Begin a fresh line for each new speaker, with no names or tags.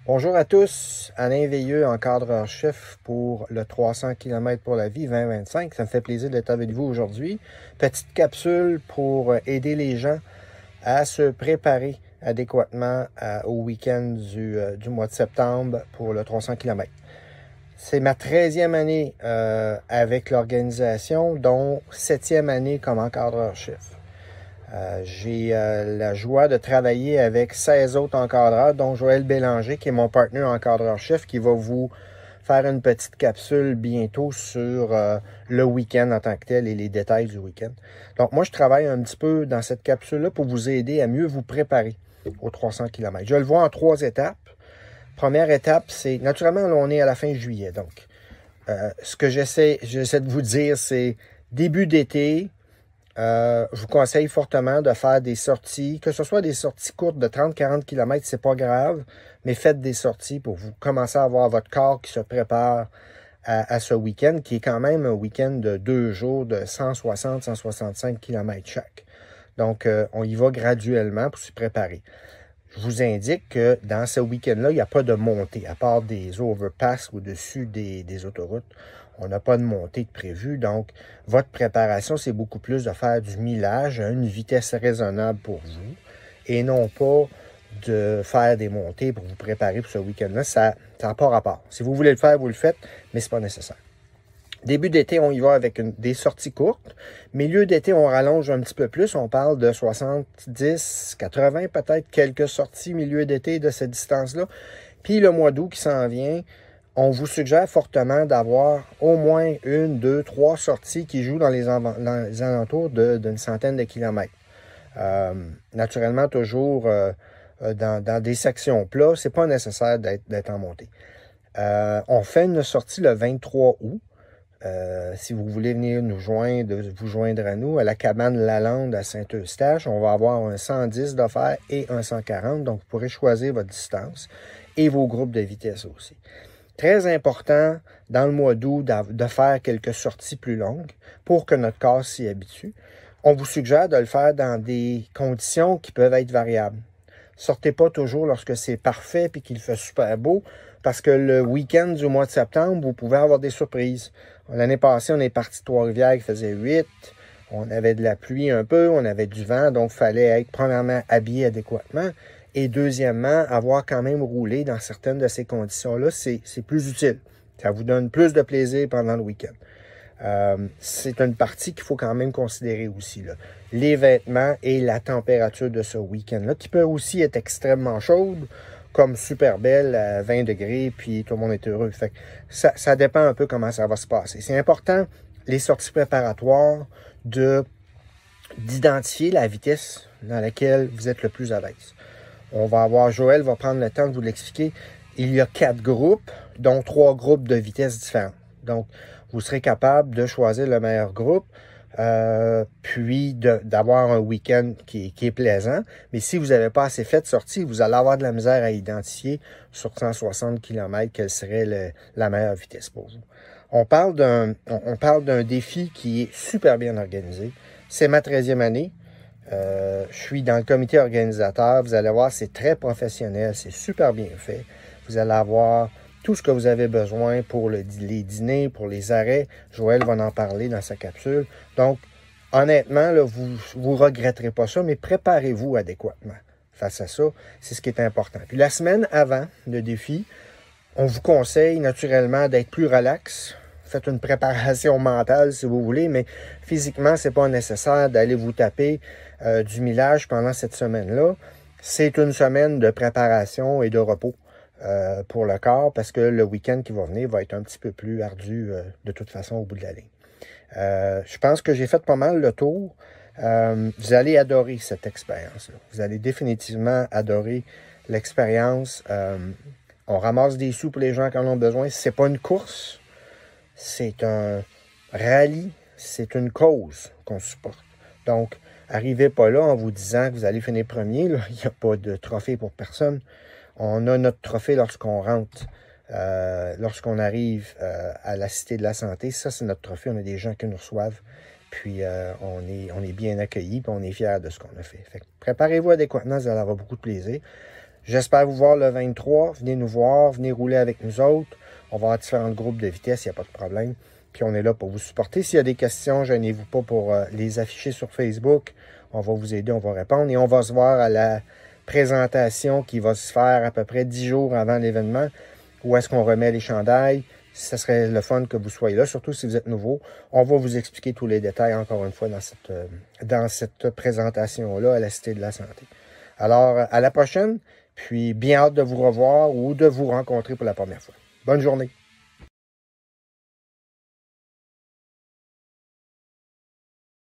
Bonjour à tous, Alain Veilleux, encadreur-chef pour le 300 km pour la vie 2025. Ça me fait plaisir d'être avec vous aujourd'hui. Petite capsule pour aider les gens à se préparer adéquatement au week-end du mois de septembre pour le 300 km. C'est ma 13e année avec l'organisation, dont 7e année comme encadreur-chef. J'ai la joie de travailler avec 16 autres encadreurs, dont Joël Bélanger, qui est mon partenaire encadreur-chef, qui va vous faire une petite capsule bientôt sur le week-end en tant que tel et les détails du week-end. Donc, moi, je travaille un petit peu dans cette capsule-là pour vous aider à mieux vous préparer aux 300 km. Je le vois en 3 étapes. Première étape, c'est, naturellement, là, on est à la fin juillet. Donc, ce que j'essaie de vous dire, c'est début d'été. Je vous conseille fortement de faire des sorties, que ce soit des sorties courtes de 30-40 km, c'est pas grave, mais faites des sorties pour vous commencer à avoir votre corps qui se prépare à ce week-end, qui est quand même un week-end de 2 jours de 160-165 km chaque. Donc, on y va graduellement pour s'y préparer. Je vous indique que dans ce week-end-là, il n'y a pas de montée, à part des overpass au-dessus des autoroutes. On n'a pas de montée de prévu, donc votre préparation, c'est beaucoup plus de faire du millage à une vitesse raisonnable pour vous et non pas de faire des montées pour vous préparer pour ce week-end-là. Ça n'a pas rapport. Si vous voulez le faire, vous le faites, mais ce n'est pas nécessaire. Début d'été, on y va avec des sorties courtes. Milieu d'été, on rallonge un petit peu plus. On parle de 70, 80, peut-être quelques sorties milieu d'été de cette distance-là. Puis le mois d'août qui s'en vient, on vous suggère fortement d'avoir au moins 1, 2, 3 sorties qui jouent dans les alentours d'une centaine de kilomètres. Naturellement, toujours dans des sections plats, c'est pas nécessaire d'être en montée. On fait une sortie le 23 août. Si vous voulez venir vous joindre à nous à la cabane Lalande à Saint-Eustache, on va avoir un 110 d'offert et un 140, donc vous pourrez choisir votre distance et vos groupes de vitesse aussi. Très important dans le mois d'août de faire quelques sorties plus longues pour que notre corps s'y habitue. On vous suggère de le faire dans des conditions qui peuvent être variables. Sortez pas toujours lorsque c'est parfait et qu'il fait super beau, parce que le week-end du mois de septembre, vous pouvez avoir des surprises. L'année passée, on est parti de Trois-Rivières, il faisait 8. On avait de la pluie un peu, on avait du vent, donc il fallait être premièrement habillé adéquatement. Et deuxièmement, avoir quand même roulé dans certaines de ces conditions-là, c'est plus utile. Ça vous donne plus de plaisir pendant le week-end. C'est une partie qu'il faut quand même considérer aussi, là. Les vêtements et la température de ce week-end-là, qui peut aussi être extrêmement chaude, comme super belle à 20 degrés, puis tout le monde est heureux. Fait que ça dépend un peu comment ça va se passer. C'est important, les sorties préparatoires, d'identifier la vitesse dans laquelle vous êtes le plus à l'aise. Joël va prendre le temps de vous l'expliquer. Il y a 4 groupes, dont 3 groupes de vitesse différents. Donc, vous serez capable de choisir le meilleur groupe, puis d'avoir un week-end qui est plaisant. Mais si vous n'avez pas assez fait de sortie, vous allez avoir de la misère à identifier sur 160 km quelle serait la meilleure vitesse pour vous. On parle d'un défi qui est super bien organisé. C'est ma 13e année. Je suis dans le comité organisateur. Vous allez voir, c'est très professionnel, c'est super bien fait. Vous allez avoir tout ce que vous avez besoin pour les dîners, pour les arrêts. Joël va en parler dans sa capsule. Donc, honnêtement, là, vous regretterez pas ça, mais préparez-vous adéquatement face à ça. C'est ce qui est important. Puis la semaine avant le défi, on vous conseille naturellement d'être plus relax. Faites une préparation mentale si vous voulez, mais physiquement, c'est pas nécessaire d'aller vous taper du millage pendant cette semaine-là. C'est une semaine de préparation et de repos pour le corps parce que le week-end qui va venir va être un petit peu plus ardu de toute façon au bout de la ligne. Je pense que j'ai fait pas mal le tour. Vous allez adorer cette expérience-là. Vous allez définitivement adorer l'expérience. On ramasse des sous pour les gens qui en ont besoin. C'est pas une course. C'est un rallye, c'est une cause qu'on supporte. Donc, arrivez pas là en vous disant que vous allez finir premier. Là. Il n'y a pas de trophée pour personne. On a notre trophée lorsqu'on rentre, lorsqu'on arrive à la Cité de la Santé. Ça, c'est notre trophée. On a des gens qui nous reçoivent. Puis, on est bien accueillis. Puis, on est fiers de ce qu'on a fait. Fait que préparez-vous adéquatement. Vous allez avoir beaucoup de plaisir. J'espère vous voir le 23. Venez nous voir, venez rouler avec nous autres. On va avoir différents groupes de vitesse, il n'y a pas de problème. Puis on est là pour vous supporter. S'il y a des questions, gênez-vous pas pour les afficher sur Facebook. On va vous aider, on va répondre. Et on va se voir à la présentation qui va se faire à peu près 10 jours avant l'événement. Où est-ce qu'on remet les chandails. Ça serait le fun que vous soyez là, surtout si vous êtes nouveau. On va vous expliquer tous les détails, encore une fois, dans cette présentation-là à la Cité de la Santé. Alors, à la prochaine. Puis, bien hâte de vous revoir ou de vous rencontrer pour la première fois. Bonne journée.